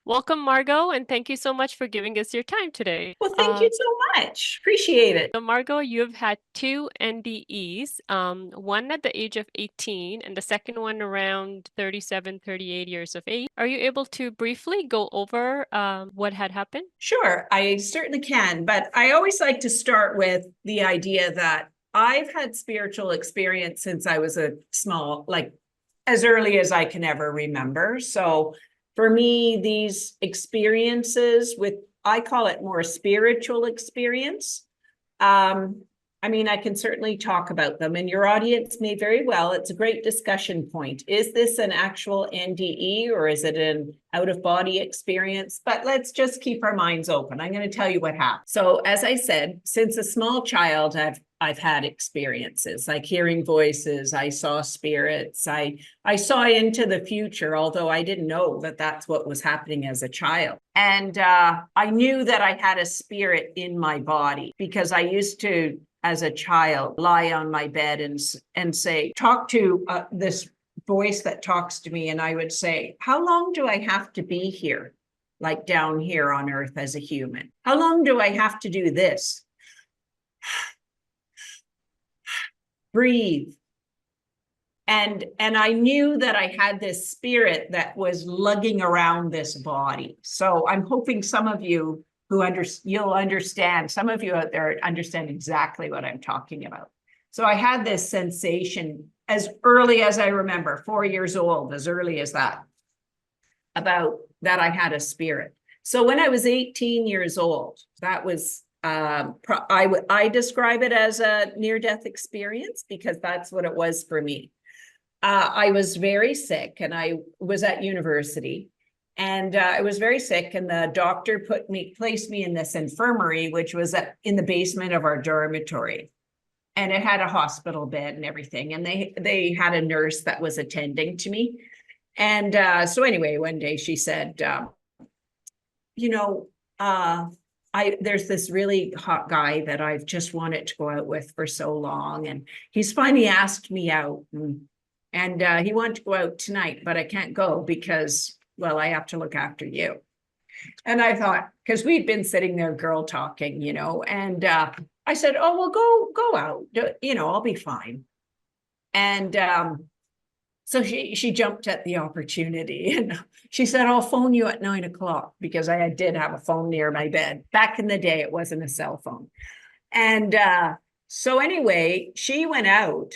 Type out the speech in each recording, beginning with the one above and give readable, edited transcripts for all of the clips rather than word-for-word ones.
Welcome, Margot, and thank you so much for giving us your time today. Well, thank you so much. Appreciate it. So, Margot, you've had two NDEs, one at the age of 18 and the second one around 37, 38 years of age. Are you able to briefly go over what had happened? Sure, I certainly can. But I always like to start with the idea that I've had spiritual experience since I was a small, like as early as I can ever remember. So for me, these experiences I call it more spiritual experience. Um, I mean, I can certainly talk about them, and your audience may very well. It's a great discussion point. Is this an actual NDE or is it an out-of-body experience? But let's just keep our minds open. I'm going to tell you what happened. So, as I said, since a small child, I've had experiences like hearing voices. I saw spirits. I saw into the future, although I didn't know that that's what was happening as a child. And I knew that I had a spirit in my body because I used to, as a child, lie on my bed and say, talk to this voice that talks to me. And I would say, how long do I have to be here? Like down here on earth as a human? How long do I have to do this? Breathe. And I knew that I had this spirit that was lugging around this body. So I'm hoping some of you you'll understand, some of you out there understand exactly what I'm talking about. So I had this sensation as early as I remember, 4 years old, as early as that, about that I had a spirit. So when I was 18 years old, that was, I describe it as a near-death experience because that's what it was for me. I was very sick and I was at university. And I was very sick, and the doctor placed me in this infirmary, which was in the basement of our dormitory, and it had a hospital bed and everything. And they had a nurse that was attending to me. And so anyway, one day she said, there's this really hot guy that I've just wanted to go out with for so long, and he's finally asked me out, and he wanted to go out tonight, but I can't go because, well, I have to look after you. And I thought, because we'd been sitting there girl talking, and I said, oh, well, go out, I'll be fine. And so she jumped at the opportunity, and she said, I'll phone you at 9 o'clock, because I did have a phone near my bed. Back in the day, it wasn't a cell phone. And so anyway, she went out,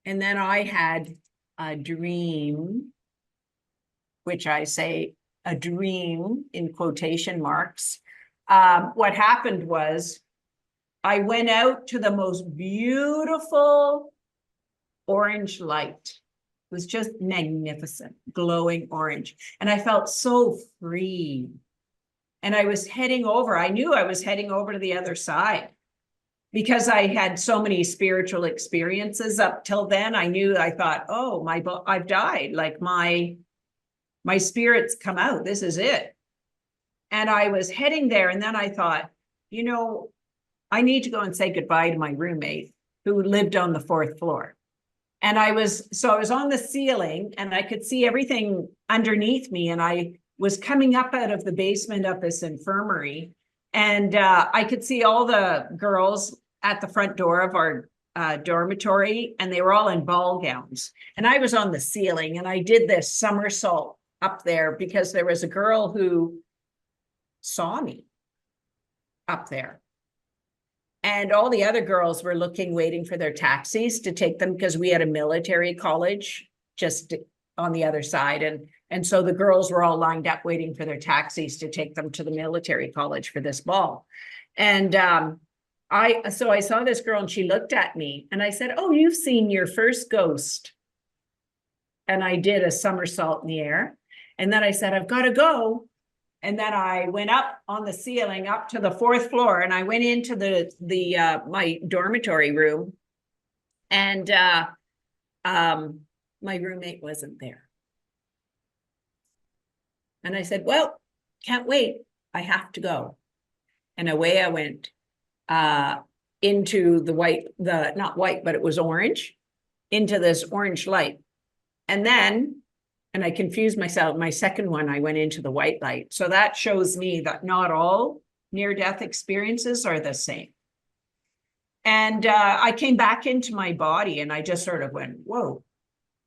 and then I had a dream, which I say a dream in quotation marks. What happened was I went out to the most beautiful orange light. It was just magnificent, glowing orange. And I felt so free. And I was heading over. I knew I was heading over to the other side because I had so many spiritual experiences up till then. I thought, oh, I've died. Like my spirit's come out. This is it. And I was heading there. And then I thought, I need to go and say goodbye to my roommate who lived on the 4th floor. And I was on the ceiling and I could see everything underneath me. And I was coming up out of the basement of this infirmary. And I could see all the girls at the front door of our dormitory, and they were all in ball gowns. And I was on the ceiling and I did this somersault up there because there was a girl who saw me up there. And all the other girls were waiting for their taxis to take them, because we had a military college just on the other side. And so the girls were all lined up waiting for their taxis to take them to the military college for this ball. And I saw this girl and she looked at me and I said, oh, you've seen your first ghost. And I did a somersault in the air. And then I said, I've got to go. And then I went up on the ceiling up to the 4th floor, and I went into my dormitory room, and my roommate wasn't there. And I said, well, can't wait. I have to go. And away I went into not white, but it was orange, into this orange light. And then and I confused myself. My second one, I went into the white light. So that shows me that not all near-death experiences are the same. And I came back into my body and I just sort of went, whoa.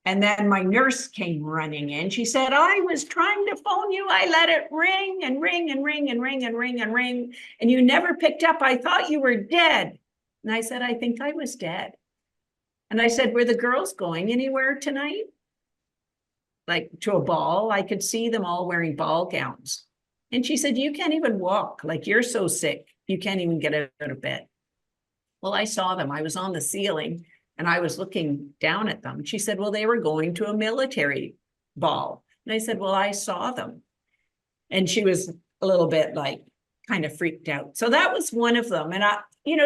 And then my nurse came running in. She said, I was trying to phone you. I let it ring and ring and ring and ring and ring and ring. And you never picked up. I thought you were dead. And I said, I think I was dead. And I said, were the girls going anywhere tonight? Like to a ball? I could see them all wearing ball gowns. And she said, you can't even walk. Like, you're so sick. You can't even get out of bed. Well, I saw them. I was on the ceiling and I was looking down at them. She said, well, they were going to a military ball. And I said, well, I saw them. And she was a little bit like kind of freaked out. So that was one of them. And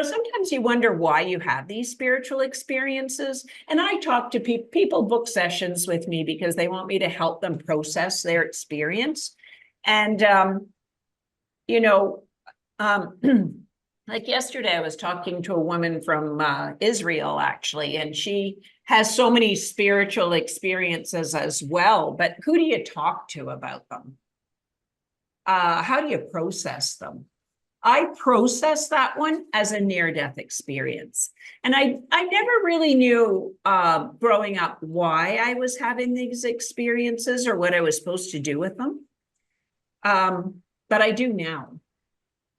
sometimes you wonder why you have these spiritual experiences. And I talk to people book sessions with me because they want me to help them process their experience. And, like yesterday, I was talking to a woman from Israel, actually, and she has so many spiritual experiences as well. But who do you talk to about them? How do you process them? I process that one as a near-death experience. And I never really knew growing up why I was having these experiences or what I was supposed to do with them. But I do now.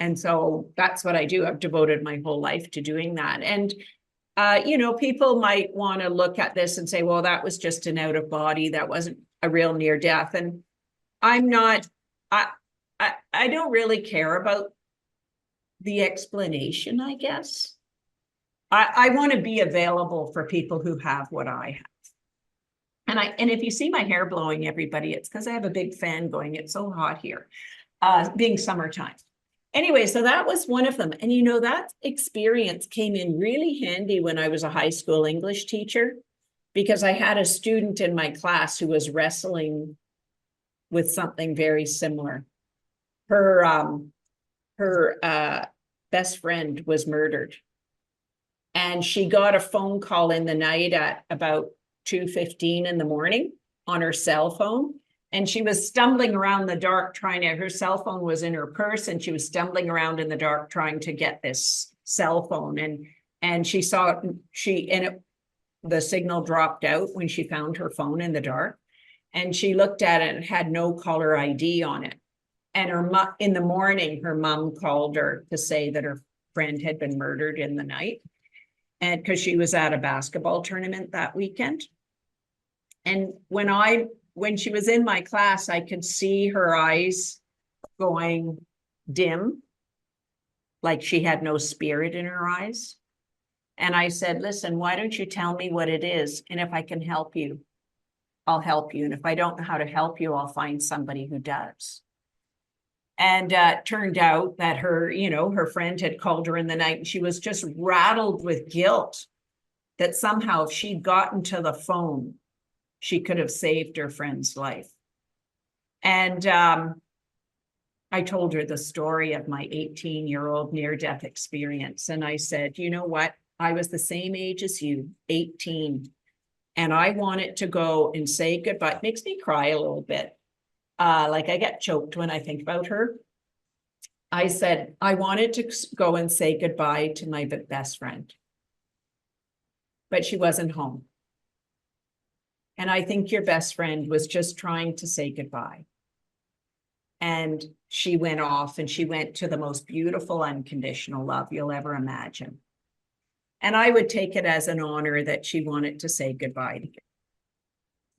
And so that's what I do. I've devoted my whole life to doing that. And, people might want to look at this and say, well, that was just an out of body. That wasn't a real near death. And I'm not, I don't really care about the explanation, I guess. I want to be available for people who have what I have. And if you see my hair blowing, everybody, it's because I have a big fan going. It's so hot here, being summertime. Anyway, so that was one of them. And that experience came in really handy when I was a high school English teacher, because I had a student in my class who was wrestling with something very similar. Her best friend was murdered. And she got a phone call in the night at about 2:15 in the morning on her cell phone. And she was stumbling around the dark her cell phone was in her purse, and she was stumbling around in the dark trying to get this cell phone. And she saw the signal dropped out when she found her phone in the dark. And she looked at it and had no caller ID on it. And in the morning, her mom called her to say that her friend had been murdered in the night. And because she was at a basketball tournament that weekend. And when she was in my class, I could see her eyes going dim, like she had no spirit in her eyes. And I said, listen, why don't you tell me what it is? And if I can help you, I'll help you. And if I don't know how to help you, I'll find somebody who does. And it turned out that her friend had called her in the night, and she was just rattled with guilt that somehow if she'd gotten to the phone, she could have saved her friend's life. And I told her the story of my 18-year-old near-death experience. And I said, you know what? I was the same age as you, 18. And I wanted to go and say goodbye. It makes me cry a little bit. Like I get choked when I think about her. I said, I wanted to go and say goodbye to my best friend. But she wasn't home. And I think your best friend was just trying to say goodbye. And she went off and she went to the most beautiful unconditional love you'll ever imagine. And I would take it as an honor that she wanted to say goodbye to you,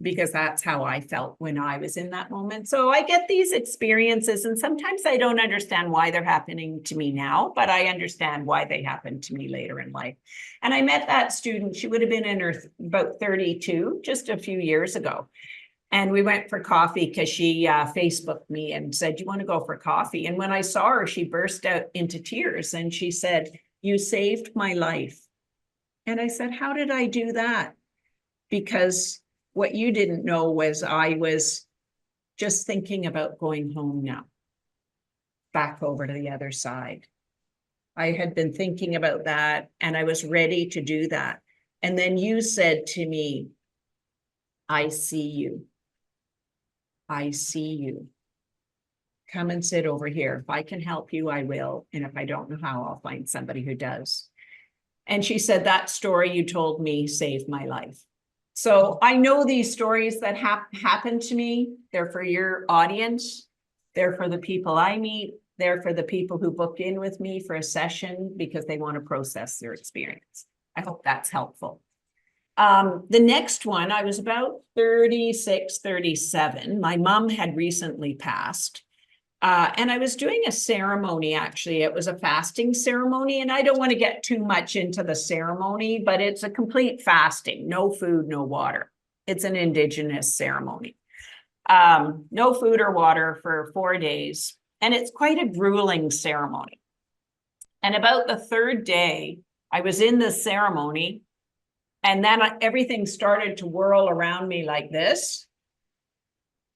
because that's how I felt when I was in that moment. So I get these experiences, and sometimes I don't understand why they're happening to me now, but I understand why they happened to me later in life. And I met that student. She would have been in her about 32, just a few years ago. And we went for coffee because she Facebooked me and said, you want to go for coffee? And when I saw her, she burst out into tears and she said, you saved my life. And I said, how did I do that? Because what you didn't know was I was just thinking about going home now, back over to the other side. I had been thinking about that and I was ready to do that. And then you said to me, I see you. I see you. Come and sit over here. If I can help you, I will. And if I don't know how, I'll find somebody who does. And she said, that story you told me saved my life. So I know these stories that happen to me. They're for your audience. They're for the people I meet. They're for the people who book in with me for a session because they want to process their experience. I hope that's helpful. The next one, I was about 36, 37. My mom had recently passed. And I was doing a ceremony, actually. It was a fasting ceremony, and I don't want to get too much into the ceremony, but it's a complete fasting, no food, no water. It's an Indigenous ceremony. No food or water for 4 days, and it's quite a grueling ceremony. And about the third day, I was in the ceremony, and then everything started to whirl around me like this.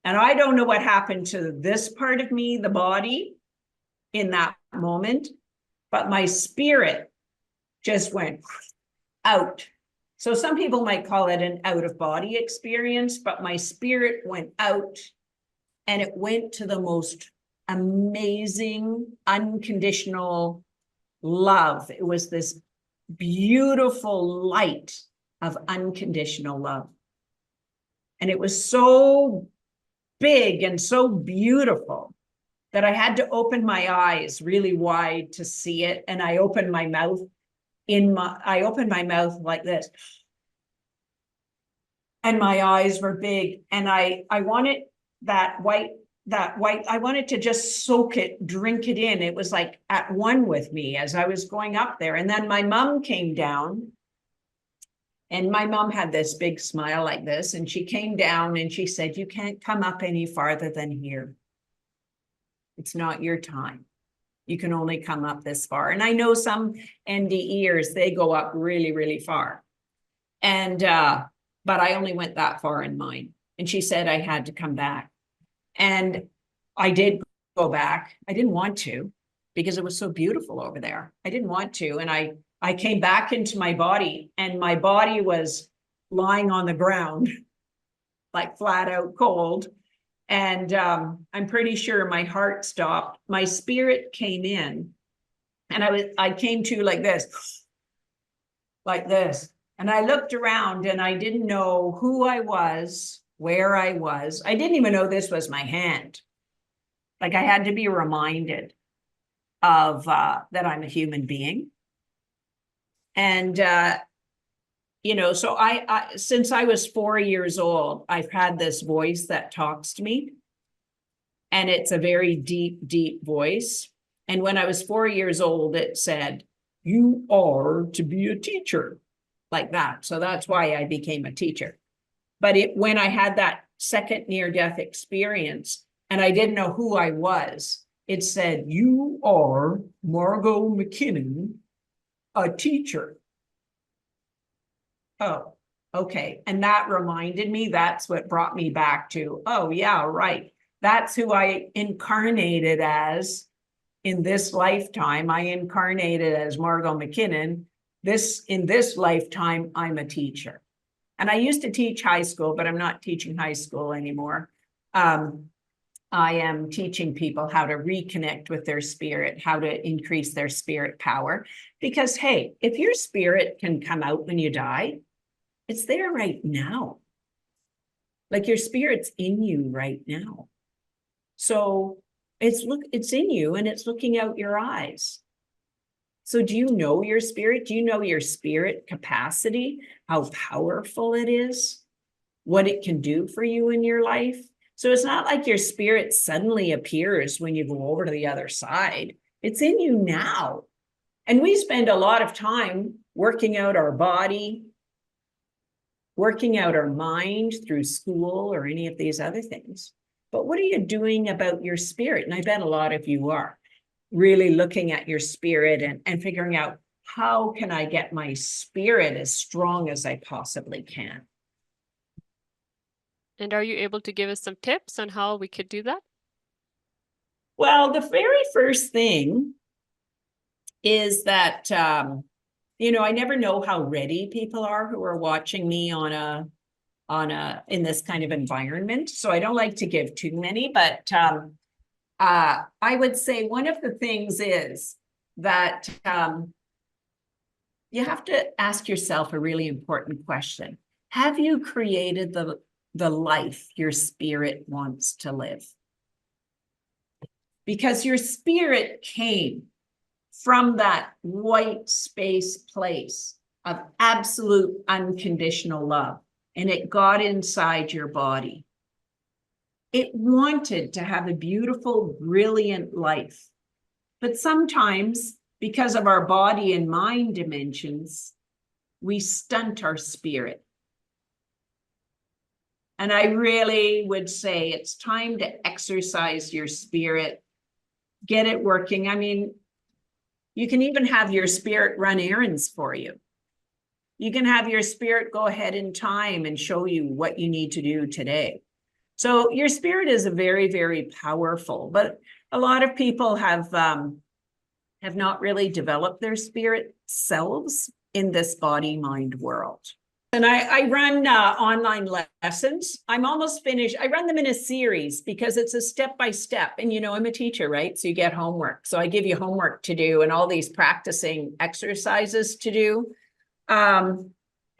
And I don't know what happened to this part of me, the body, in that moment, but my spirit just went out. So some people might call it an out-of-body experience, but my spirit went out, and it went to the most amazing, unconditional love. It was this beautiful light of unconditional love. And it was so big and so beautiful that I had to open my eyes really wide to see it. And I opened my mouth like this. And my eyes were big. And I wanted that white, I wanted to just soak it, drink it in. It was like at one with me as I was going up there. And then my mom came down. And my mom had this big smile like this, and she came down and she said, you can't come up any farther than here. It's not your time. You can only come up this far. And I know some NDEers, they go up really, really far. And, but I only went that far in mine. And she said I had to come back. And I did go back. I didn't want to because it was so beautiful over there. I didn't want to. And I came back into my body, and my body was lying on the ground, like flat out cold. And I'm pretty sure my heart stopped. My spirit came in, and I came to like this. And I looked around, and I didn't know who I was, where I was. I didn't even know this was my hand. Like I had to be reminded of that I'm a human being. And, so I since I was 4 years old, I've had this voice that talks to me. And it's a very deep, deep voice. And when I was 4 years old, it said, you are to be a teacher, like that. So that's why I became a teacher. But when I had that second near-death experience, and I didn't know who I was, it said, you are Margot McKinnon, a teacher. Oh, okay. And that reminded me, that's what brought me back to, oh yeah, right. That's who I incarnated as in this lifetime. I incarnated as Margot McKinnon. In this lifetime, I'm a teacher. And I used to teach high school, but I'm not teaching high school anymore. I am teaching people how to reconnect with their spirit, how to increase their spirit power. Because, hey, if your spirit can come out when you die, it's there right now. Like your spirit's in you right now. So it's in you and it's looking out your eyes. So do you know your spirit? Do you know your spirit capacity? How powerful it is? What it can do for you in your life? So it's not like your spirit suddenly appears when you go over to the other side. It's in you now. And we spend a lot of time working out our body, working out our mind through school or any of these other things. But what are you doing about your spirit? And I bet a lot of you are really looking at your spirit and figuring out, how can I get my spirit as strong as I possibly can? And are you able to give us some tips on how we could do that? Well, the very first thing is that, I never know how ready people are who are watching me on a in this kind of environment. So I don't like to give too many, but I would say one of the things is that you have to ask yourself a really important question. Have you created the life your spirit wants to live? Because your spirit came from that white space place of absolute unconditional love, and it got inside your body. It wanted to have a beautiful, brilliant life. But sometimes, because of our body and mind dimensions, we stunt our spirit. And I really would say it's time to exercise your spirit, get it working. I mean, you can even have your spirit run errands for you. You can have your spirit go ahead in time and show you what you need to do today. So your spirit is a very, very powerful, but a lot of people have not really developed their spirit selves in this body-mind world. And I run online lessons. I'm almost finished. I run them in a series because it's a step-by-step. And, you know, I'm a teacher, right? So you get homework. So I give you homework to do and all these practicing exercises to do. So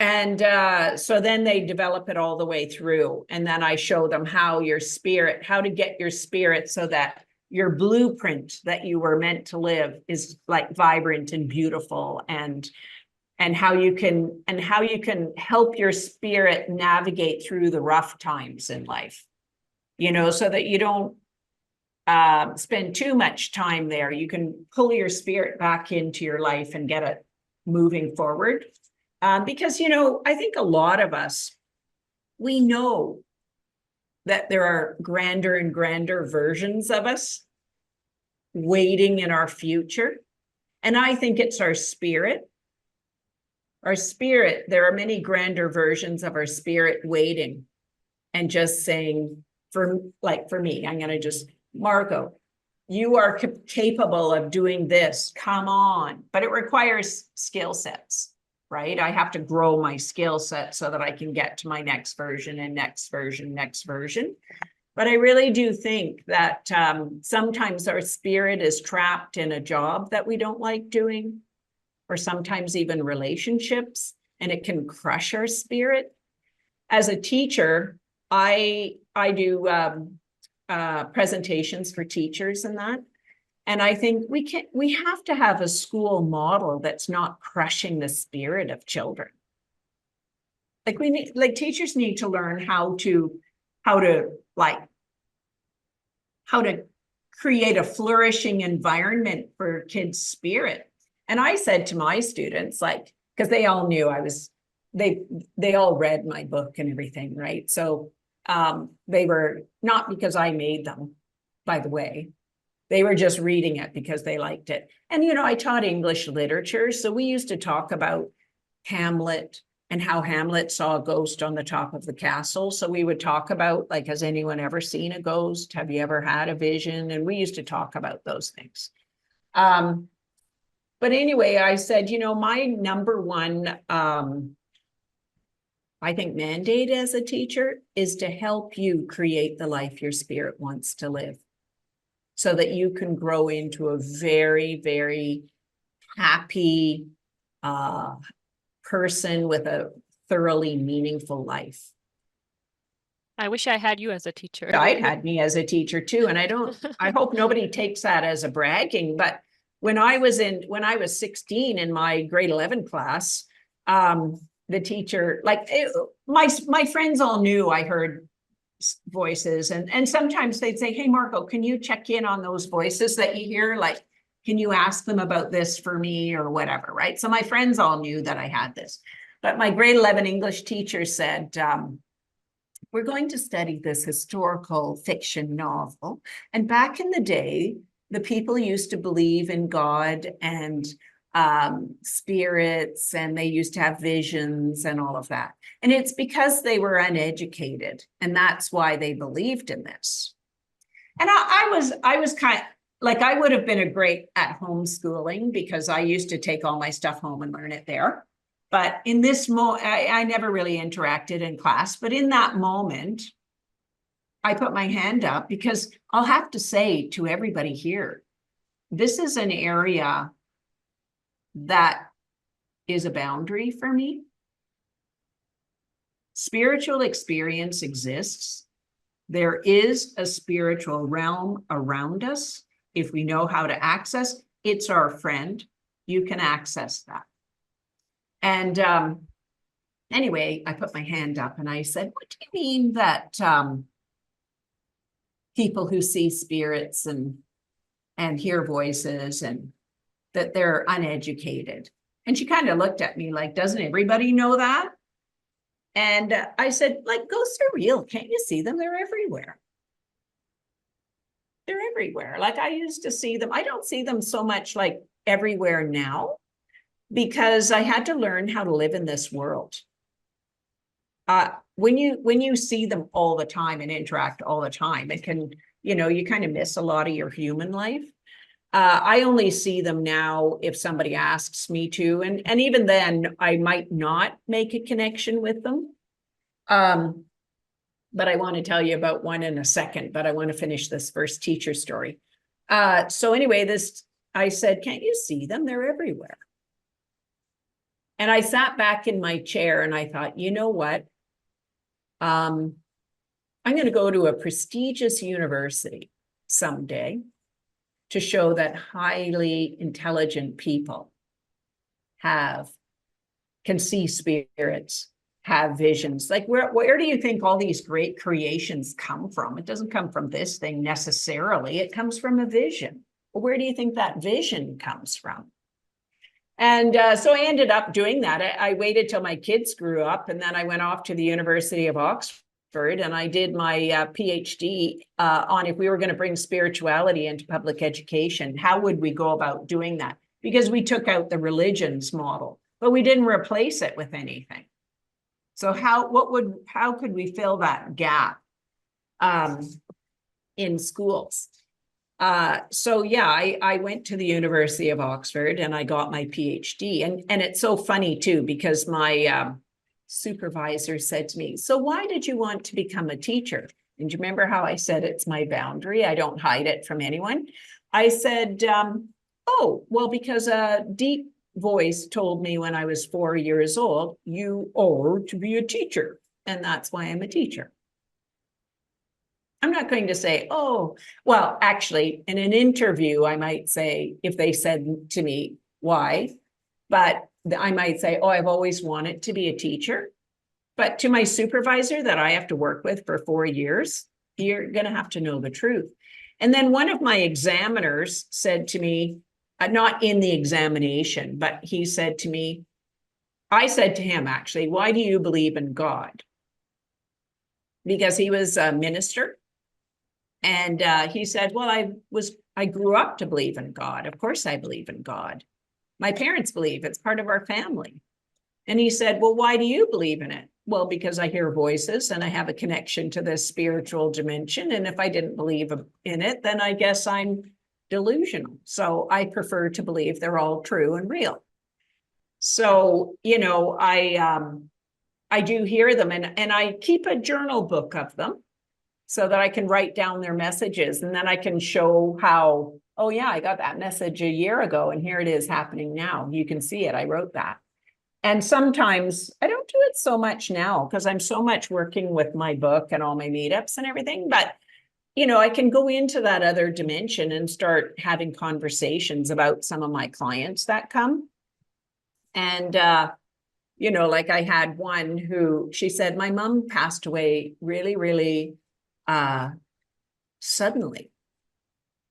then they develop it all the way through. And then I show them how to get your spirit so that your blueprint that you were meant to live is like vibrant and beautiful, and how you can help your spirit navigate through the rough times in life, you know, so that you don't spend too much time there. You can pull your spirit back into your life and get it moving forward. Because, you know, I think a lot of us, we know that there are grander and grander versions of us waiting in our future. And I think it's our spirit. Our spirit, there are many grander versions of our spirit waiting and just saying, for me, I'm going to just, Margot, you are capable of doing this. Come on. But it requires skill sets, right? I have to grow my skill set so that I can get to my next version and next version. But I really do think that sometimes our spirit is trapped in a job that we don't like doing, or sometimes even relationships, and it can crush our spirit. As a teacher, I do presentations for teachers and that. And I think we have to have a school model that's not crushing the spirit of children. Teachers need to learn how to create a flourishing environment for kids' spirit. And I said to my students, because they all knew they all read my book and everything, right? So they were, not because I made them, by the way, they were just reading it because they liked it. And, you know, I taught English literature. So we used to talk about Hamlet and how Hamlet saw a ghost on the top of the castle. So we would talk about, has anyone ever seen a ghost? Have you ever had a vision? And we used to talk about those things. But anyway, I said, you know, my number one, I think, mandate as a teacher is to help you create the life your spirit wants to live, so that you can grow into a very, very happy person with a thoroughly meaningful life. I wish I had you as a teacher. I'd had me as a teacher too. And I hope nobody takes that as a bragging, but when I was 16 in my grade 11 class, the teacher, my friends all knew I heard voices, and sometimes they'd say, hey, Margot, can you check in on those voices that you hear? Can you ask them about this for me or whatever, right? So my friends all knew that I had this. But my grade 11 English teacher said, we're going to study this historical fiction novel. And back in the day, the people used to believe in God and spirits, and they used to have visions and all of that. And it's because they were uneducated, and that's why they believed in this. And I was kind of I would have been a great at homeschooling, because I used to take all my stuff home and learn it there. But in this I never really interacted in class, but in that moment, I put my hand up because I'll have to say to everybody here, this is an area that is a boundary for me. Spiritual experience exists. There is a spiritual realm around us. If we know how to access, it's our friend. You can access that. And anyway, I put my hand up and I said, what do you mean that people who see spirits and hear voices and that they're uneducated? And she kind of looked at me like, doesn't everybody know that? And I said, like, ghosts are real. Can't you see them? They're everywhere. They're everywhere. Like I used to see them. I don't see them so much like everywhere now because I had to learn how to live in this world. When you see them all the time and interact all the time, it can, you kind of miss a lot of your human life. I only see them now if somebody asks me to, and even then I might not make a connection with them. But I want to tell you about one in a second, but I want to finish this first teacher story. So anyway, I said, can't you see them? They're everywhere. And I sat back in my chair and I thought, you know what? I'm going to go to a prestigious university someday to show that highly intelligent people can see spirits, have visions. Like where do you think all these great creations come from? It doesn't come from this thing necessarily. It comes from a vision. Well, where do you think that vision comes from? And so I ended up doing that. I waited till my kids grew up, and then I went off to the University of Oxford, and I did my PhD on if we were going to bring spirituality into public education, how would we go about doing that? Because we took out the religions model, but we didn't replace it with anything. So how could we fill that gap in schools? So yeah, I went to the University of Oxford and I got my PhD. And it's so funny too, because my supervisor said to me, so why did you want to become a teacher? And do you remember how I said it's my boundary? I don't hide it from anyone. I said, oh, well, because a deep voice told me when I was 4 years old, you are to be a teacher. And that's why I'm a teacher. I'm not going to say, oh, well, actually, in an interview, I might say, if they said to me, why? But I might say, oh, I've always wanted to be a teacher. But to my supervisor that I have to work with for 4 years, you're going to have to know the truth. And then one of my examiners said to me, not in the examination, but he said to me, I said to him, actually, why do you believe in God? Because he was a minister. And he said, well, I grew up to believe in God. Of course I believe in God. My parents believe, it's part of our family. And he said, well, why do you believe in it? Well, because I hear voices and I have a connection to this spiritual dimension. And if I didn't believe in it, then I guess I'm delusional. So I prefer to believe they're all true and real. So, I do hear them and I keep a journal book of them so that I can write down their messages and then I can show how, oh yeah, I got that message a year ago and here it is happening now. You can see it. I wrote that. And sometimes I don't do it so much now because I'm so much working with my book and all my meetups and everything. But, I can go into that other dimension and start having conversations about some of my clients that come. And, like I had one who, she said, my mom passed away really, really suddenly.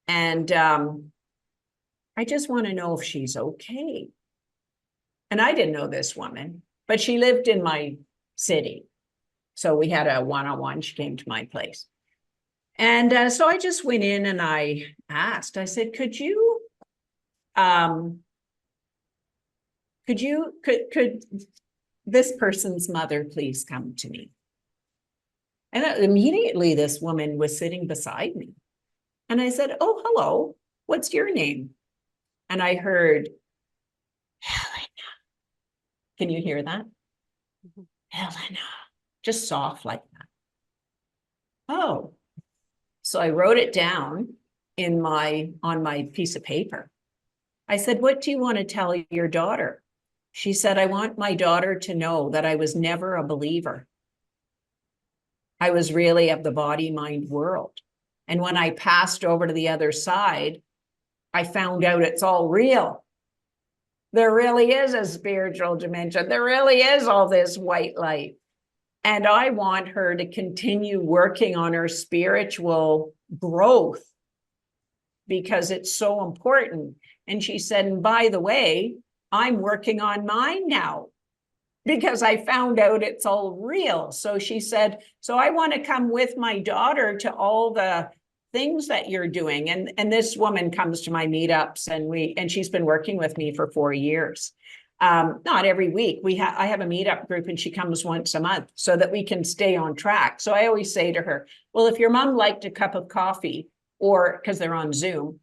And I just want to know if she's okay. And I didn't know this woman, but she lived in my city. So we had a one-on-one. She came to my place. And so I just went in and I asked, I said, could this person's mother please come to me? And immediately this woman was sitting beside me. And I said, oh, hello, what's your name? And I heard, Helena. Can you hear that? Mhm. Helena, just soft like that. Oh, so I wrote it down on my piece of paper. I said, what do you want to tell your daughter? She said, I want my daughter to know that I was never a believer. I was really of the body mind world. And when I passed over to the other side, I found out it's all real. There really is a spiritual dimension. There really is all this white light. And I want her to continue working on her spiritual growth because it's so important. And she said, and by the way, I'm working on mine now because I found out it's all real. So she said, so I want to come with my daughter to all the things that you're doing. And this woman comes to my meetups and she's been working with me for 4 years. Not every week. I have a meetup group and she comes once a month so that we can stay on track. So I always say to her, well, if your mom liked a cup of coffee, or because they're on Zoom,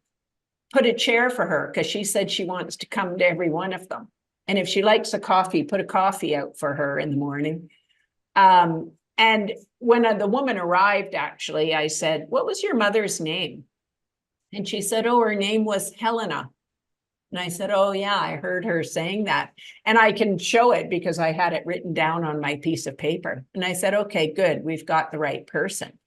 put a chair for her because she said she wants to come to every one of them. And if she likes a coffee, put a coffee out for her in the morning. And when the woman arrived, actually, I said, what was your mother's name? And she said, oh, her name was Helena. And I said, oh, yeah, I heard her saying that. And I can show it because I had it written down on my piece of paper. And I said, okay, good. We've got the right person.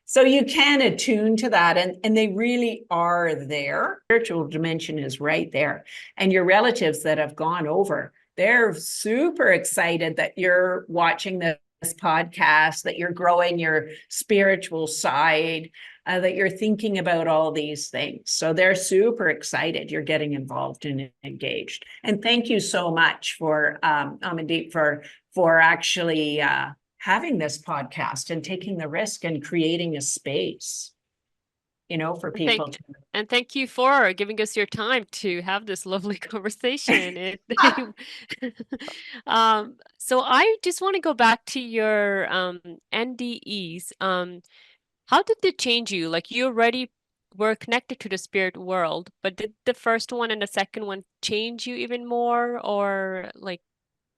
So you can attune to that. And they really are there. Spiritual dimension is right there. And your relatives that have gone over, they're super excited that you're watching this podcast, that you're growing your spiritual side, that you're thinking about all these things. So they're super excited you're getting involved and engaged. And thank you so much for Amandeep for actually having this podcast and taking the risk and creating a space, for people. And thank you for giving us your time to have this lovely conversation. So I just want to go back to your NDEs. How did they change you? Like you already were connected to the spirit world, but did the first one and the second one change you even more, or like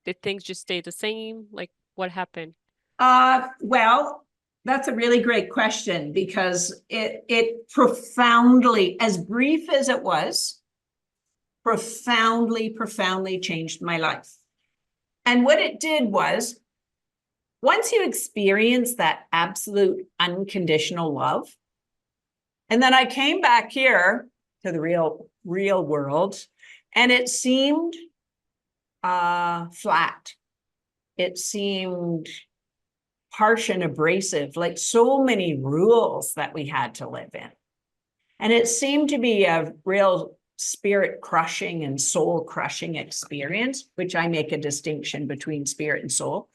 did things just stay the same? Like what happened? Well, that's a really great question because it profoundly, as brief as it was, profoundly changed my life. And what it did was, once you experience that absolute unconditional love, and then I came back here to the real world, and it seemed flat. It seemed harsh and abrasive, like so many rules that we had to live in. And it seemed to be a real spirit crushing and soul crushing experience, which I make a distinction between spirit and soul.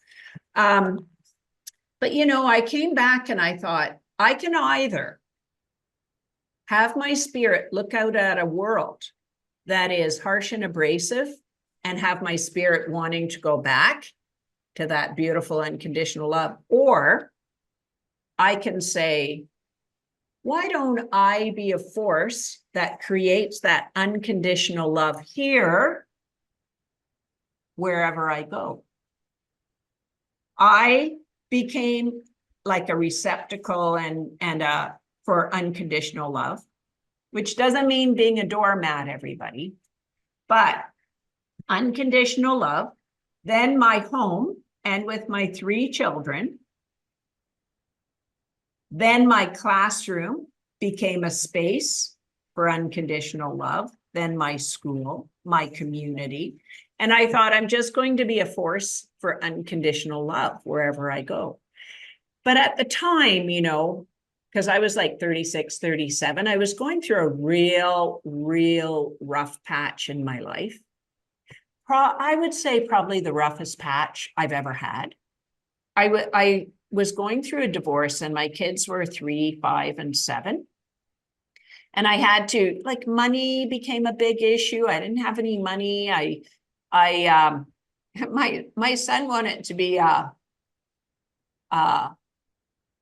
But, I came back and I thought, I can either have my spirit look out at a world that is harsh and abrasive and have my spirit wanting to go back to that beautiful unconditional love, or I can say, why don't I be a force that creates that unconditional love here, wherever I go? I became like a receptacle and for unconditional love, which doesn't mean being a doormat, everybody, but unconditional love. Then my home, and with my 3 children, then my classroom became a space for unconditional love, then my school, my community. And I thought, I'm just going to be a force for unconditional love wherever I go. But at the time, because I was like 36, 37, I was going through a real rough patch in my life. I would say probably the roughest patch I've ever had. I was going through a divorce and my kids were 3, 5, and 7. And I had to, like, money became a big issue. I didn't have any money. My son wanted to be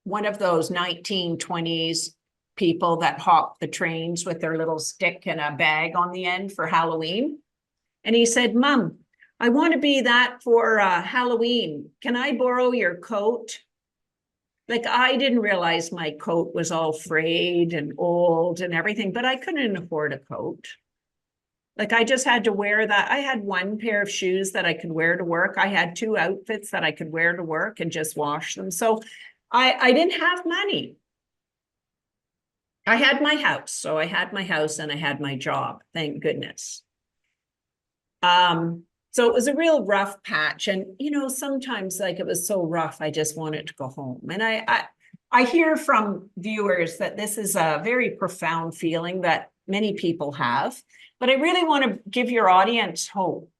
one of those 1920s people that hawk the trains with their little stick and a bag on the end for Halloween. And he said, Mom, I want to be that for Halloween. Can I borrow your coat? Like, I didn't realize my coat was all frayed and old and everything, but I couldn't afford a coat. Like, I just had to wear that. I had one pair of shoes that I could wear to work. I had two outfits that I could wear to work and just wash them. So I didn't have money. I had my house. So I had my house and I had my job, thank goodness. So it was a real rough patch. And, you know, sometimes like it was so rough, I just wanted to go home. And I hear from viewers that this is a very profound feeling that many people have, but I really want to give your audience hope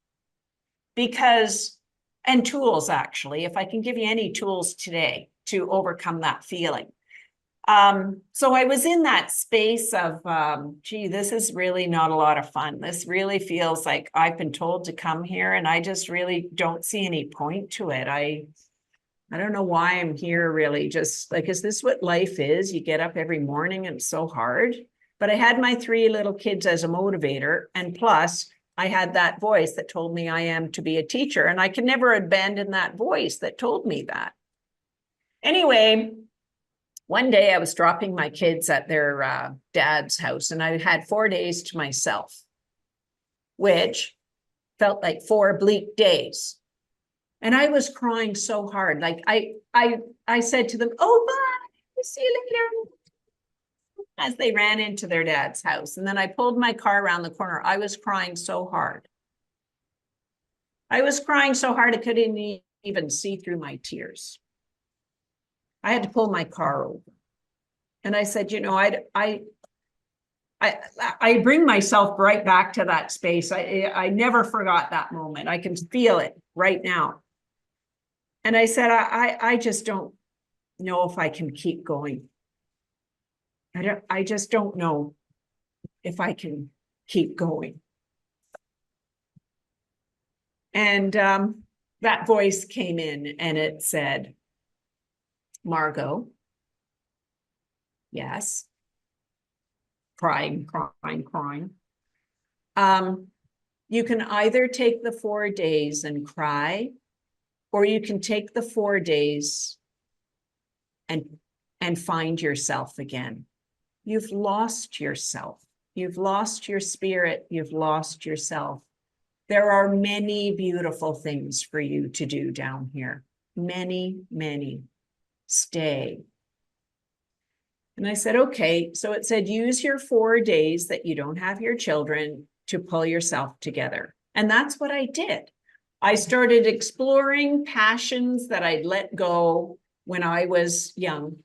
because, and tools actually, if I can give you any tools today to overcome that feeling. So I was in that space of, gee, this is really not a lot of fun. This really feels like I've been told to come here and I just really don't see any point to it. I don't know why I'm here really. Just like, is this what life is? You get up every morning and it's so hard. But I had my three little kids as a motivator. And plus I had that voice that told me I am to be a teacher. And I could never abandon that voice that told me that. Anyway, one day I was dropping my kids at their dad's house and I had 4 days to myself, which felt like 4 bleak days. And I was crying so hard. Like I said to them, oh, bye, see you later, as they ran into their dad's house. And then I pulled my car around the corner. I was crying so hard. I was crying so hard I couldn't even see through my tears. I had to pull my car over. And I said, you know, I bring myself right back to that space. I never forgot that moment. I can feel it right now. And I said, I just don't know if I can keep going. I just don't know if I can keep going. And that voice came in and it said, Margot, yes, crying. You can either take the 4 days and cry, or you can take the 4 days and find yourself again. You've lost yourself. You've lost your spirit. You've lost yourself. There are many beautiful things for you to do down here. Many, many. Stay. And I said, okay. So it said, use your 4 days that you don't have your children to pull yourself together. And that's what I did. I started exploring passions that I'd let go when I was young,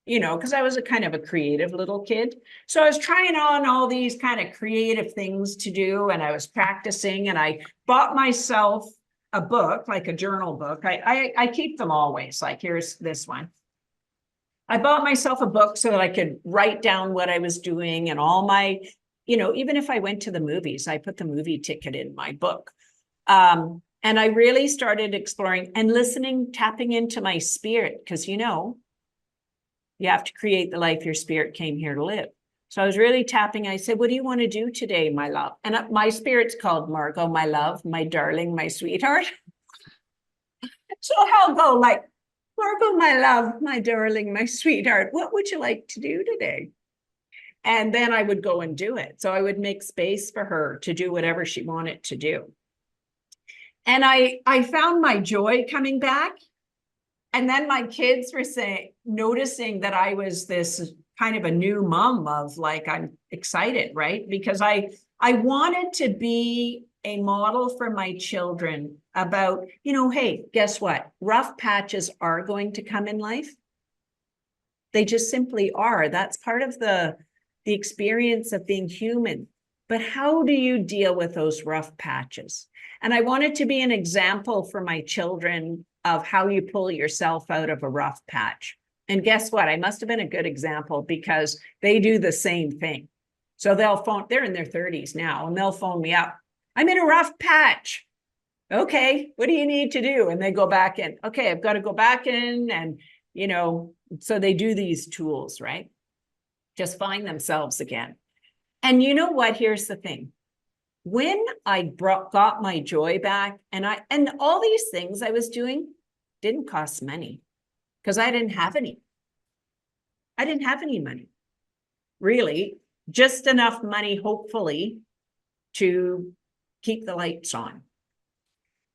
you know, because I was a kind of a creative little kid. So I was trying on all these kind of creative things to do, and I was practicing, and I bought myself a book, like a journal book. I keep them always, like here's this one. I bought myself a book so that I could write down what I was doing and all my, you know, even if I went to the movies, I put the movie ticket in my book. And I really started exploring and listening, tapping into my spirit, because, you know, you have to create the life your spirit came here to live. So I was really tapping. I said, what do you want to do today, my love? And my spirit's called Margot, my love, my darling, my sweetheart. So I'll go like, Margot, my love, my darling, my sweetheart, what would you like to do today? And then I would go and do it. So I would make space for her to do whatever she wanted to do. And I found my joy coming back. And then my kids were noticing that I was this kind of a new mom of like, I'm excited, right? Because I wanted to be a model for my children about, you know, hey, guess what? Rough patches are going to come in life. They just simply are. That's part of the experience of being human. But how do you deal with those rough patches? And I wanted to be an example for my children of how you pull yourself out of a rough patch. And guess what? I must have been a good example because they do the same thing. So they're in their 30s now, and they'll phone me up. I'm in a rough patch. Okay, what do you need to do? And they go back in. Okay, I've got to go back in. And, you know, so they do these tools, right? Just find themselves again. And you know what? Here's the thing. when I got my joy back, and all these things I was doing didn't cost money because I didn't have any. I didn't have any money, really, just enough money, hopefully, to keep the lights on.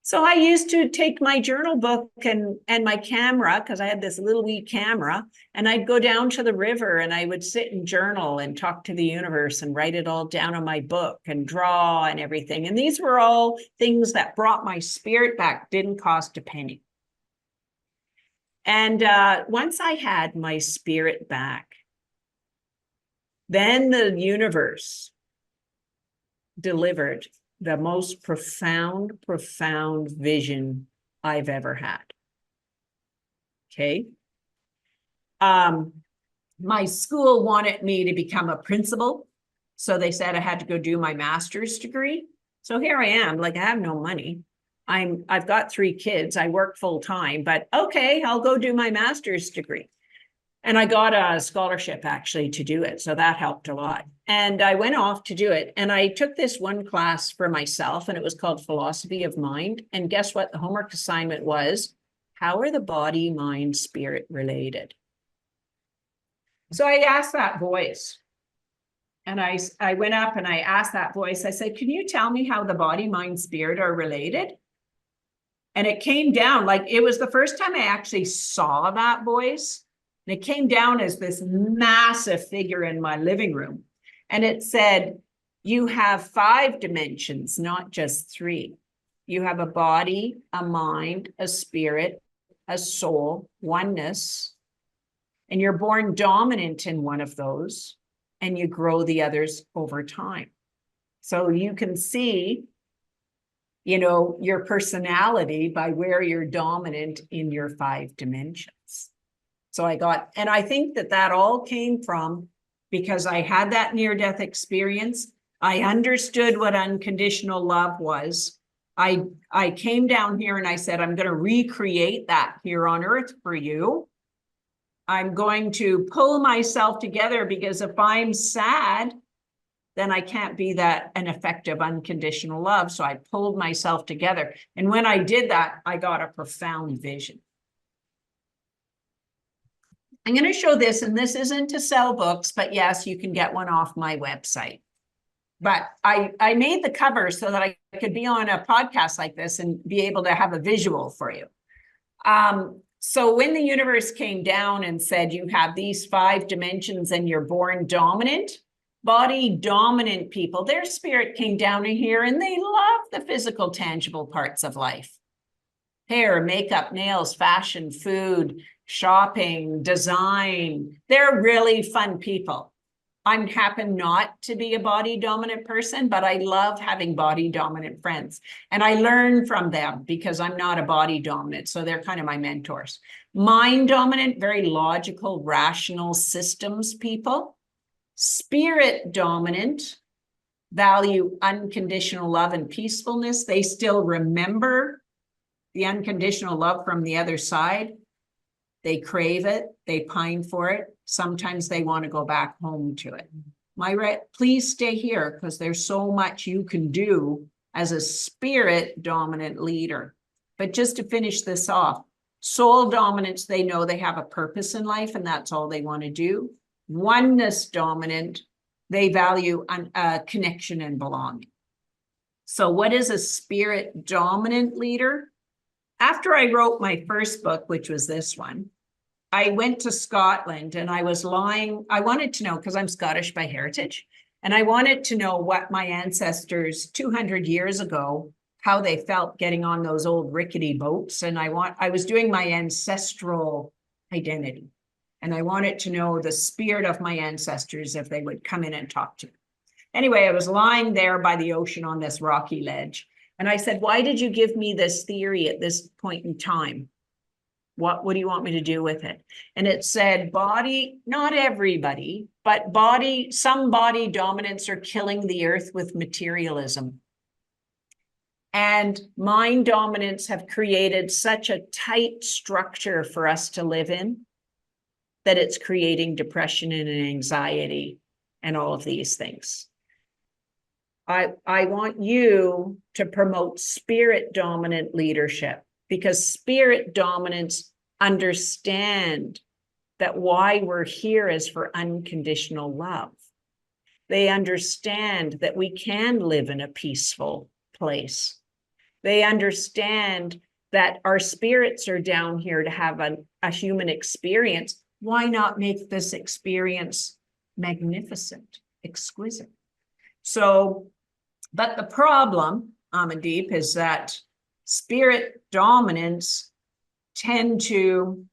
So I used to take my journal book and my camera, because I had this little wee camera, and I'd go down to the river and I would sit and journal and talk to the universe and write it all down on my book and draw and everything. And these were all things that brought my spirit back, didn't cost a penny. And once I had my spirit back, then the universe delivered the most profound vision I've ever had. Okay. My school wanted me to become a principal. So they said I had to go do my master's degree. So here I am, like I have no money. I've got 3 kids. I work full time, but okay, I'll go do my master's degree. And I got a scholarship actually to do it. So that helped a lot. And I went off to do it. And I took this one class for myself, and it was called Philosophy of Mind. And guess what? The homework assignment was, how are the body, mind, spirit related? So I asked that voice. And I went up and I asked that voice, I said, can you tell me how the body, mind, spirit are related? And it came down, like it was the first time I actually saw that voice. And it came down as this massive figure in my living room. And it said, you have 5 dimensions, not just 3. You have a body, a mind, a spirit, a soul, oneness. And you're born dominant in one of those, and you grow the others over time. So you can see, you know, your personality by where you're dominant in your 5 dimensions. So and I think that all came from because I had that near-death experience. I understood what unconditional love was. I came down here and I said, I'm going to recreate that here on earth for you. I'm going to pull myself together, because if I'm sad, then I can't be an effective unconditional love. So I pulled myself together. And when I did that, I got a profound vision. I'm going to show this, and this isn't to sell books, but yes, you can get one off my website. But I made the cover so that I could be on a podcast like this and be able to have a visual for you. So when the universe came down and said, you have these 5 dimensions and you're born dominant, body dominant people, their spirit came down in here and they love the physical, tangible parts of life. Hair, makeup, nails, fashion, food, shopping, design. They're really fun people. I happen not to be a body dominant person, but I love having body dominant friends. And I learn from them because I'm not a body dominant. So they're kind of my mentors. Mind dominant, very logical, rational systems people. Spirit dominant, value unconditional love and peacefulness. They still remember the unconditional love from the other side. They crave it. They pine for it. Sometimes they want to go back home to it. Please stay here, because there's so much you can do as a spirit dominant leader. But just to finish this off, soul dominance, they know they have a purpose in life and that's all they want to do. Oneness dominant, they value connection and belonging. So what is a spirit dominant leader? After I wrote my first book, which was this one, I went to Scotland and I wanted to know, because I'm Scottish by heritage, and I wanted to know what my ancestors 200 years ago, how they felt getting on those old rickety boats. And I was doing my ancestral identity. And I wanted to know the spirit of my ancestors if they would come in and talk to me. Anyway, I was lying there by the ocean on this rocky ledge. And I said, why did you give me this theory at this point in time? What do you want me to do with it? And it said, body, not everybody, but some body dominants are killing the earth with materialism. And mind dominants have created such a tight structure for us to live in that it's creating depression and anxiety and all of these things. I want you to promote spirit dominant leadership, because spirit dominants understand that why we're here is for unconditional love. They understand that we can live in a peaceful place. They understand that our spirits are down here to have a human experience. Why not make this experience magnificent, exquisite? So, but the problem, Amandeep, is that spirit dominants tend to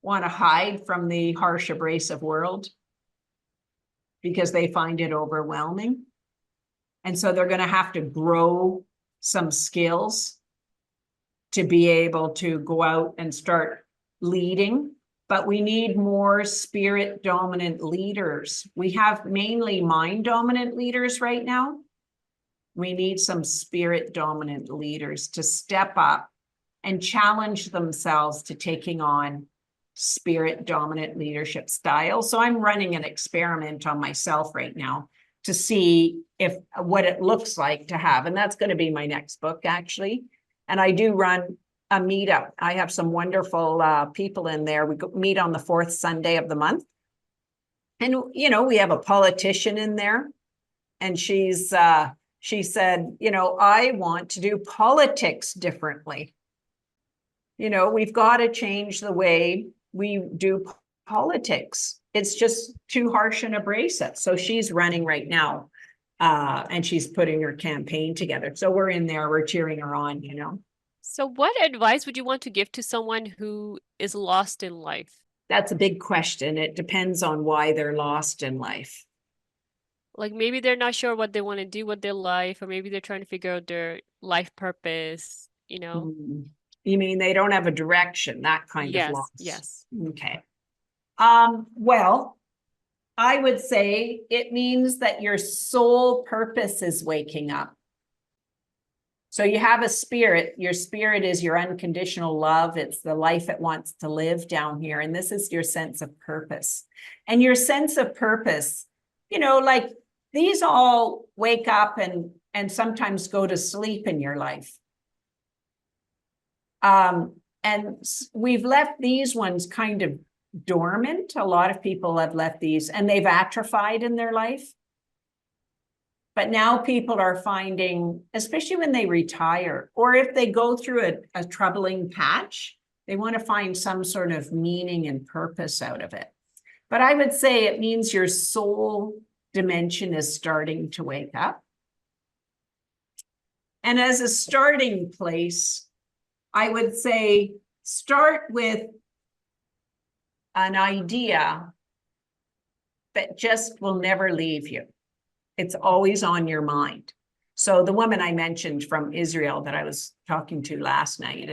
want to hide from the harsh, abrasive world because they find it overwhelming. And so they're going to have to grow some skills to be able to go out and start leading. But we need more spirit dominant leaders. We have mainly mind dominant leaders right now. We need some spirit dominant leaders to step up and challenge themselves to taking on spirit dominant leadership style. So I'm running an experiment on myself right now to see if what it looks like to have, and that's going to be my next book actually. And I do run a meetup. I have some wonderful people in there. We meet on the fourth Sunday of the month. And, you know, we have a politician in there, and she said, you know, I want to do politics differently. You know, we've got to change the way we do politics. It's just too harsh and abrasive. So she's running right now, and she's putting her campaign together. So we're in there, we're cheering her on, you know. So what advice would you want to give to someone who is lost in life? That's a big question. It depends on why they're lost in life. Like maybe they're not sure what they want to do with their life, or maybe they're trying to figure out their life purpose, you know? You mean they don't have a direction, that kind of Yes, loss? yes. Okay. Well, I would say it means that your soul purpose is waking up. So you have a spirit. Your spirit is your unconditional love. It's the life it wants to live down here. And this is your sense of purpose. And your sense of purpose, you know, like these all wake up and sometimes go to sleep in your life. And we've left these ones kind of dormant. A lot of people have left these and they've atrophied in their life. But now people are finding, especially when they retire, or if they go through a troubling patch, they want to find some sort of meaning and purpose out of it. But I would say it means your soul dimension is starting to wake up. And as a starting place, I would say start with an idea that just will never leave you. It's always on your mind. So the woman I mentioned from Israel that I was talking to last night,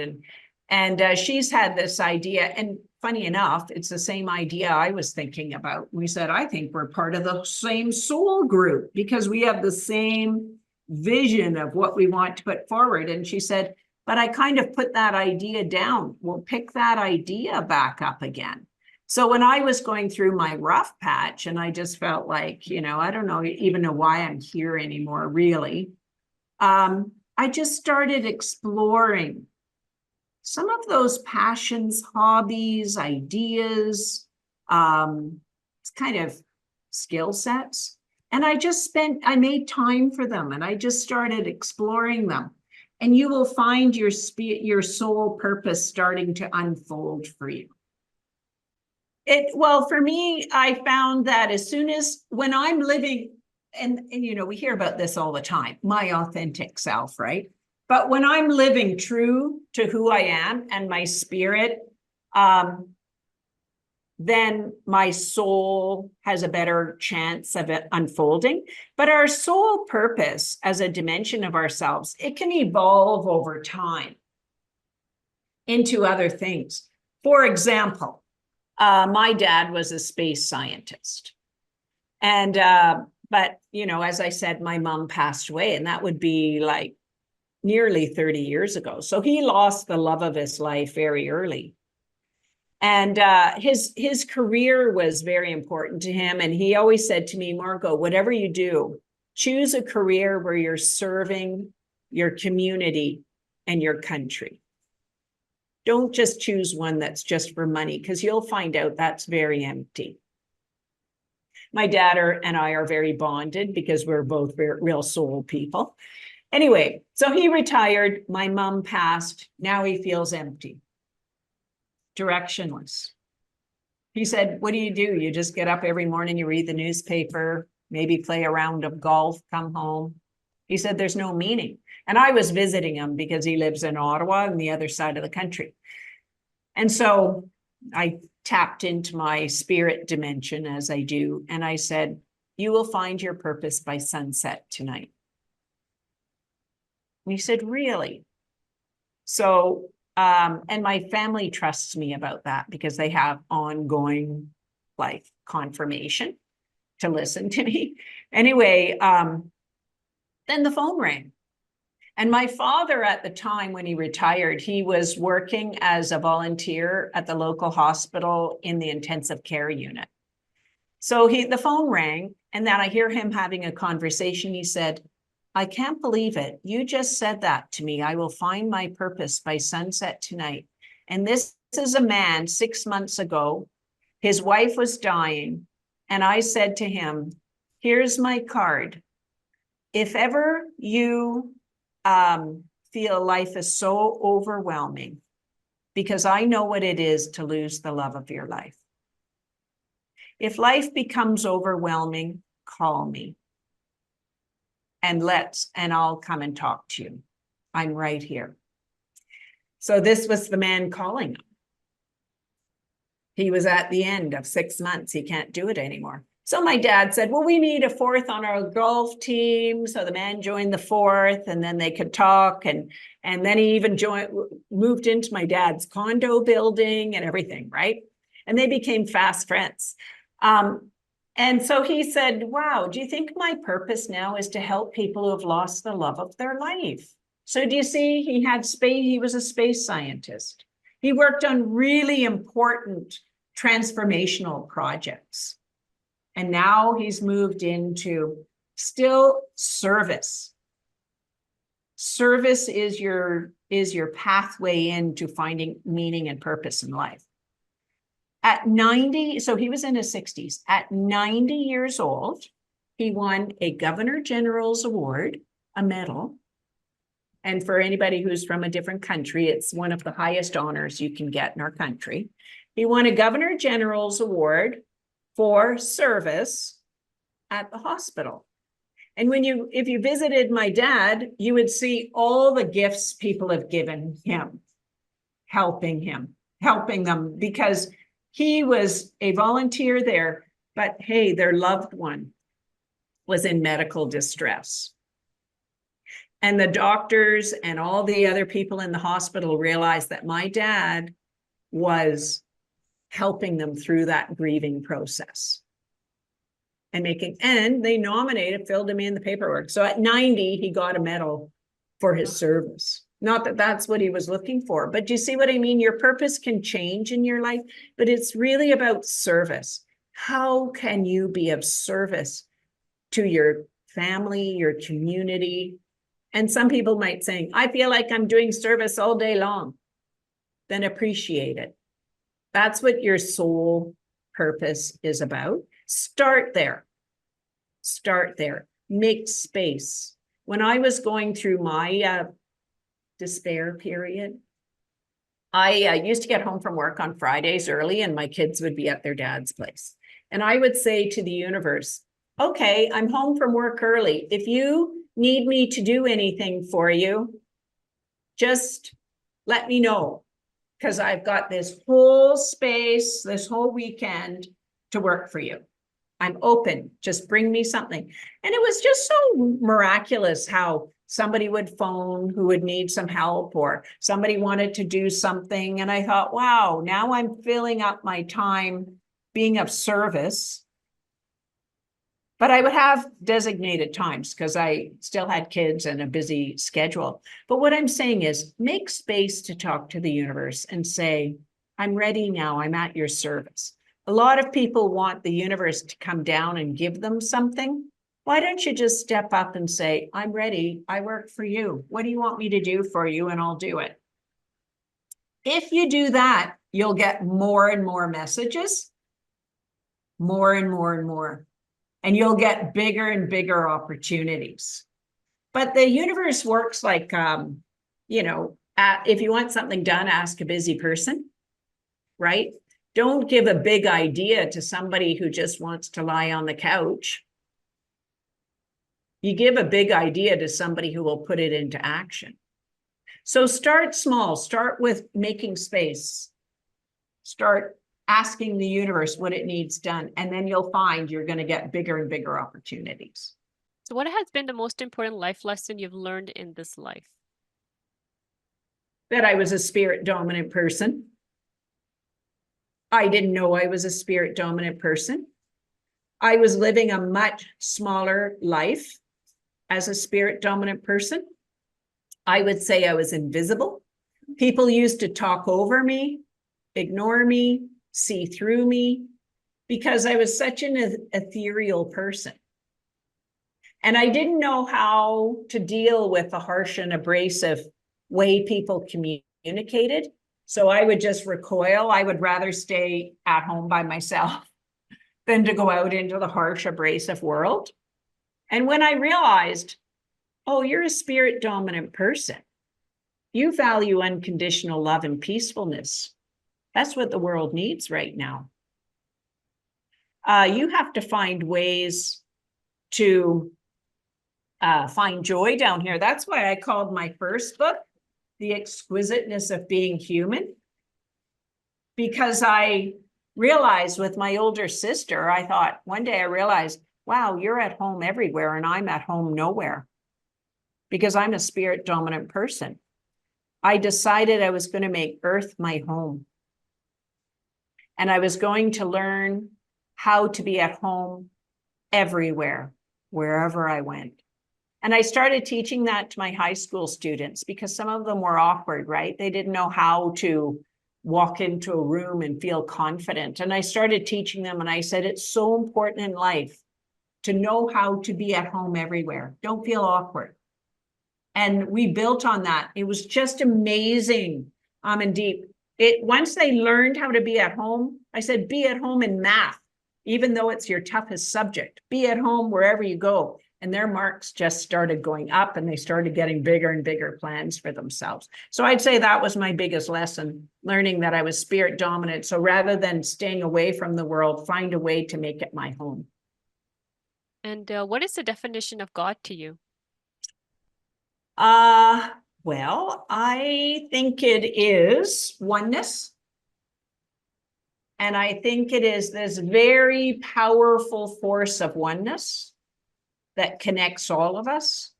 and she's had this idea, and funny enough, it's the same idea I was thinking about. We said, I think we're part of the same soul group because we have the same vision of what we want to put forward. And she said, but I kind of put that idea down. We'll pick that idea back up again. So when I was going through my rough patch and I just felt like, you know, I don't know even know why I'm here anymore, really. I just started exploring some of those passions, hobbies, ideas, it's kind of skill sets. And I made time for them and I just started exploring them. And you will find your soul purpose starting to unfold for you. Well, for me, I found that as soon as when I'm living, and you know, we hear about this all the time, my authentic self, right? But when I'm living true to who I am and my spirit, then my soul has a better chance of it unfolding. But our soul purpose as a dimension of ourselves, it can evolve over time into other things. For example, my dad was a space scientist. And, but, you know, as I said, my mom passed away, and that would be like nearly 30 years ago. So he lost the love of his life very early. And his career was very important to him. And he always said to me, Margot, whatever you do, Choose a career where you're serving your community and your country. Don't just choose one that's just for money, because you'll find out that's very empty. My dad and I are very bonded because we're both real soul people. Anyway, so he retired. My mom passed. Now he feels empty, directionless. He said, what do? You just get up every morning, you read the newspaper, maybe play a round of golf, come home. He said, there's no meaning. And I was visiting him because he lives in Ottawa on the other side of the country. And so I tapped into my spirit dimension, as I do. And I said, you will find your purpose by sunset tonight. And he said, really? So, and my family trusts me about that because they have ongoing like confirmation to listen to me. Anyway, then the phone rang. And my father at the time when he retired, he was working as a volunteer at the local hospital in the intensive care unit. So the phone rang, and then I hear him having a conversation. He said, I can't believe it. You just said that to me. I will find my purpose by sunset tonight. And this is a man 6 months ago. His wife was dying. And I said to him, here's my card. If ever you feel life is so overwhelming, because I know what it is to lose the love of your life. If life becomes overwhelming, call me and I'll come and talk to you. I'm right here. So this was the man calling him. He was at the end of 6 months. He can't do it anymore. So my dad said, well, we need a fourth on our golf team. So the man joined the fourth, and then they could talk. And then he even moved into my dad's condo building and everything, right? And they became fast friends. And so he said, wow, do you think my purpose now is to help people who have lost the love of their life? So do you see, he was a space scientist. He worked on really important transformational projects. And now he's moved into still service. Service is your pathway into finding meaning and purpose in life. At 90, so he was in his 60s. At 90 years old, he won a Governor General's Award, a medal. And for anybody who's from a different country, it's one of the highest honors you can get in our country. He won a Governor General's Award for service at the hospital. And if you visited my dad, you would see all the gifts people have given him, helping them, because he was a volunteer there, but hey, their loved one was in medical distress. And the doctors and all the other people in the hospital realized that my dad was helping them through that grieving process and they filled him in the paperwork. So at 90, he got a medal for his service. Not that that's what he was looking for, but do you see what I mean? Your purpose can change in your life, but it's really about service. How can you be of service to your family, your community? And some people might say, I feel like I'm doing service all day long. Then appreciate it. That's what your soul purpose is about. Start there. Make space. When I was going through my despair period, I used to get home from work on Fridays early, and my kids would be at their dad's place. And I would say to the universe, okay, I'm home from work early. If you need me to do anything for you, just let me know. Because I've got this whole space, this whole weekend to work for you. I'm open, just bring me something. And it was just so miraculous how somebody would phone who would need some help, or somebody wanted to do something. And I thought, wow, now I'm filling up my time being of service. But I would have designated times because I still had kids and a busy schedule. But what I'm saying is make space to talk to the universe and say, I'm ready now. I'm at your service. A lot of people want the universe to come down and give them something. Why don't you just step up and say, I'm ready. I work for you. What do you want me to do for you? And I'll do it. If you do that, you'll get more and more messages, more and more and more, and you'll get bigger and bigger opportunities. But the universe works like, if you want something done, ask a busy person, right? Don't give a big idea to somebody who just wants to lie on the couch. You give a big idea to somebody who will put it into action. So start small, start with making space, start asking the universe what it needs done, and then you'll find you're going to get bigger and bigger opportunities. So what has been the most important life lesson you've learned in this life? That I was a spirit dominant person. I didn't know I was a spirit dominant person. I was living a much smaller life as a spirit dominant person. I would say I was invisible. People used to talk over me, ignore me, see through me, because I was such an ethereal person. And I didn't know how to deal with the harsh and abrasive way people communicated. So I would just recoil. I would rather stay at home by myself than to go out into the harsh, abrasive world. And when I realized, oh, you're a spirit dominant person, you value unconditional love and peacefulness. That's what the world needs right now. You have to find ways to find joy down here. That's why I called my first book, The Exquisiteness of Being Human, because I realized with my older sister, I thought one day I realized, wow, you're at home everywhere and I'm at home nowhere because I'm a spirit dominant person. I decided I was going to make Earth my home. And I was going to learn how to be at home everywhere, wherever I went. And I started teaching that to my high school students because some of them were awkward, right? They didn't know how to walk into a room and feel confident. And I started teaching them and I said, it's so important in life to know how to be at home everywhere. Don't feel awkward. And we built on that. It was just amazing, Amandeep. Once they learned how to be at home, I said, be at home in math, even though it's your toughest subject. Be at home wherever you go. And their marks just started going up and they started getting bigger and bigger plans for themselves. So I'd say that was my biggest lesson, learning that I was spirit dominant. So rather than staying away from the world, find a way to make it my home. And what is the definition of God to you? Well, I think it is oneness. And I think it is this very powerful force of oneness that connects all of us.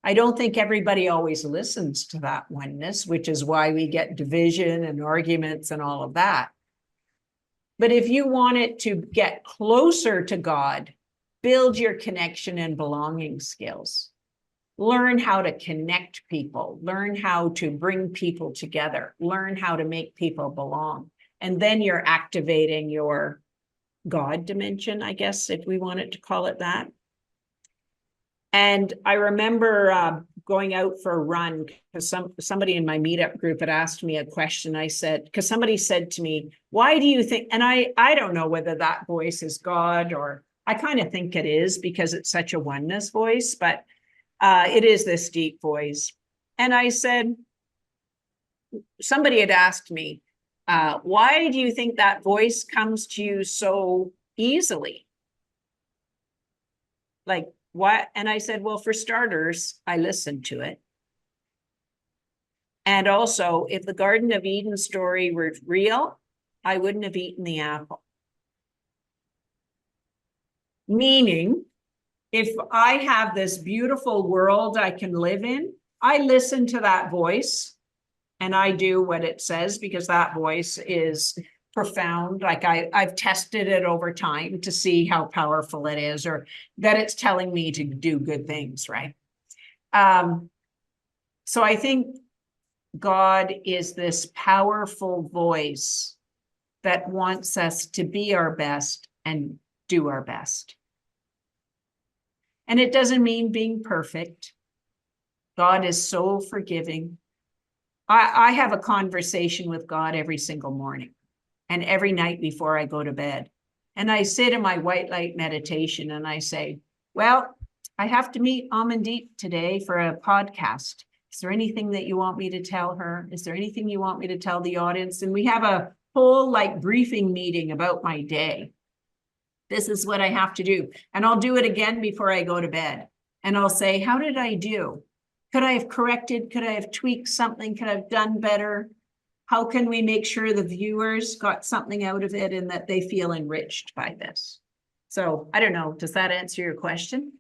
I don't think everybody always listens to that oneness, which is why we get division and arguments and all of that. But if you want it to get closer to God, build your connection and belonging skills. Learn how to connect people, learn how to bring people together, learn how to make people belong. And then you're activating your God dimension, I guess, if we wanted to call it that. And I remember going out for a run because somebody in my meetup group had asked me a question. I said, because somebody said to me, why do you think, and I don't know whether that voice is God or I kind of think it is because it's such a oneness voice, but it is this deep voice. And I said, somebody had asked me, why do you think that voice comes to you so easily? Like, what? And I said, well, for starters, I listened to it. And also, if the Garden of Eden story were real, I wouldn't have eaten the apple. Meaning, if I have this beautiful world I can live in, I listen to that voice and I do what it says because that voice is profound. Like I've tested it over time to see how powerful it is or that it's telling me to do good things, right? So I think God is this powerful voice that wants us to be our best and do our best. And it doesn't mean being perfect. God is so forgiving. I have a conversation with God every single morning and every night before I go to bed. And I sit in my white light meditation and I say, well, I have to meet Amandeep today for a podcast. Is there anything that you want me to tell her? Is there anything you want me to tell the audience? And we have a whole like briefing meeting about my day. This is what I have to do. And I'll do it again before I go to bed. And I'll say, how did I do? Could I have corrected? Could I have tweaked something? Could I have done better? How can we make sure the viewers got something out of it and that they feel enriched by this? So I don't know. Does that answer your question?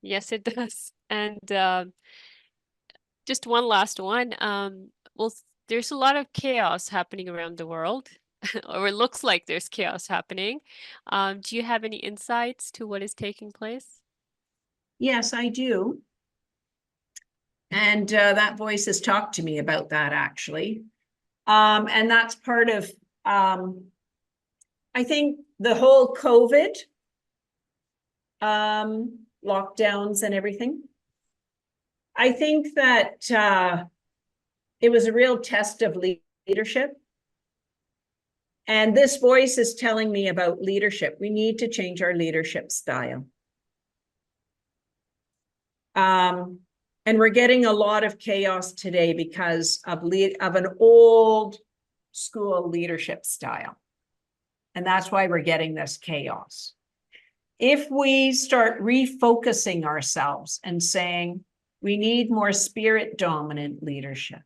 Yes, it does. And just one last one. Well, there's a lot of chaos happening around the world, or it looks like there's chaos happening. Do you have any insights to what is taking place? Yes, I do. And that voice has talked to me about that actually. And that's part of, I think the whole COVID lockdowns and everything. I think that it was a real test of leadership. And this voice is telling me about leadership. We need to change our leadership style. And we're getting a lot of chaos today because of an old school leadership style. And that's why we're getting this chaos. If we start refocusing ourselves and saying, we need more spirit dominant leadership,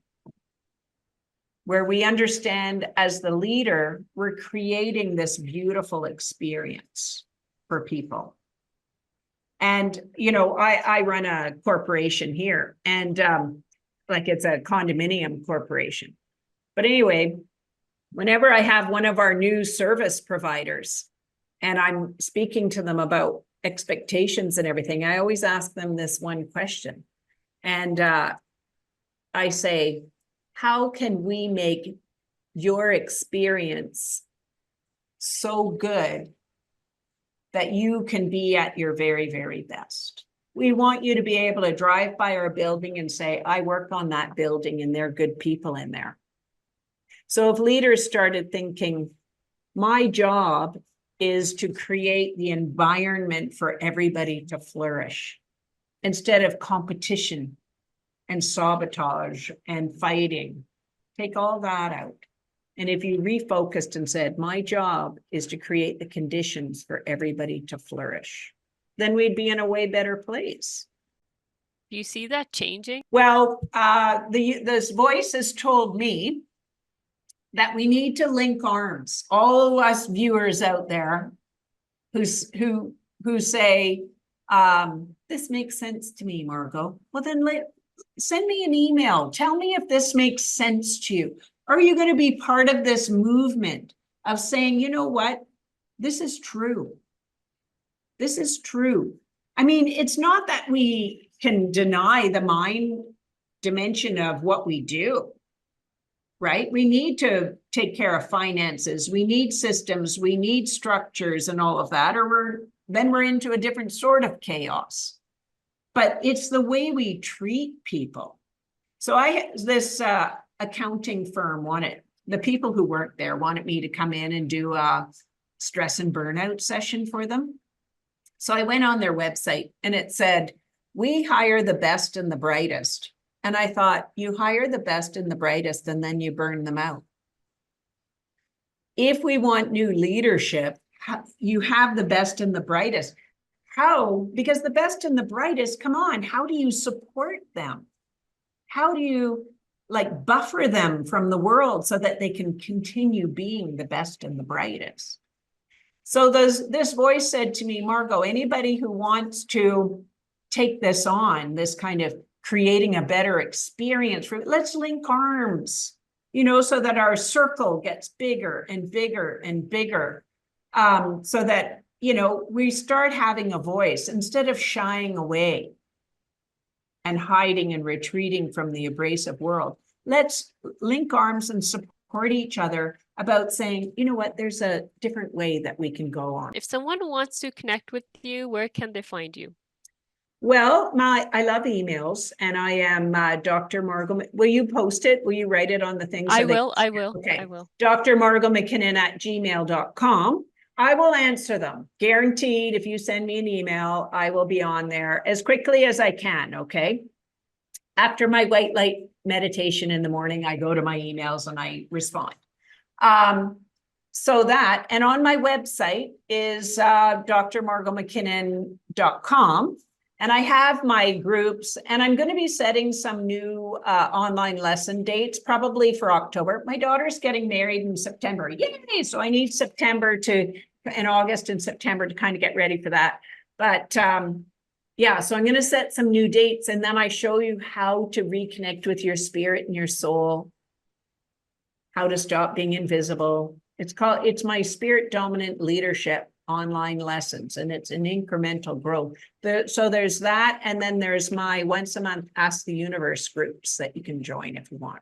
where we understand as the leader, we're creating this beautiful experience for people. And, you know, I run a corporation here and like it's a condominium corporation. But anyway, whenever I have one of our new service providers and I'm speaking to them about expectations and everything, I always ask them this one question. And I say, how can we make your experience so good that you can be at your very, very best? We want you to be able to drive by our building and say, I work on that building and there are good people in there. So if leaders started thinking, my job is to create the environment for everybody to flourish instead of competition and sabotage and fighting, take all that out. And if you refocused and said, my job is to create the conditions for everybody to flourish, then we'd be in a way better place. Do you see that changing? Well, this voice has told me that we need to link arms. All of us viewers out there who say, this makes sense to me, Margot. Well, then send me an email. Tell me if this makes sense to you. Are you going to be part of this movement of saying, you know what? This is true. This is true. I mean, it's not that we can deny the mind dimension of what we do, right? We need to take care of finances. We need systems. We need structures and all of that, or then we're into a different sort of chaos. But it's the way we treat people. So this accounting firm the people who work there wanted me to come in and do a stress and burnout session for them. So I went on their website and it said, we hire the best and the brightest. And I thought, you hire the best and the brightest and then you burn them out. If we want new leadership, you have the best and the brightest. How? Because the best and the brightest, come on, how do you support them? How do you like buffer them from the world so that they can continue being the best and the brightest? So this voice said to me, Margot, anybody who wants to take this on, this kind of creating a better experience, let's link arms, you know, so that our circle gets bigger and bigger and bigger, so that, you know, we start having a voice instead of shying away and hiding and retreating from the abrasive world. Let's link arms and support each other about saying, you know what, there's a different way that we can go on. If someone wants to connect with you, where can they find you? Well, I love emails, and I am Dr. Margot. Will you post it? Will you write it on the thing so I they will, can I share? will, I Okay. will. Dr. Margot McKinnon at gmail.com. I will answer them. Guaranteed, if you send me an email, I will be on there as quickly as I can. Okay. After my white light meditation in the morning, I go to my emails and I respond. So that, and on my website is drmargotmckinnon.com. And I have my groups, and I'm going to be setting some new online lesson dates, probably for October. My daughter's getting married in September. Yay! So I need in August and September to kind of get ready for that. But yeah, so I'm going to set some new dates, and then I show you how to reconnect with your spirit and your soul, how to stop being invisible. It's my spirit dominant leadership online lessons, and it's an incremental growth. So there's that, and then there's my once a month Ask the Universe groups that you can join if you want.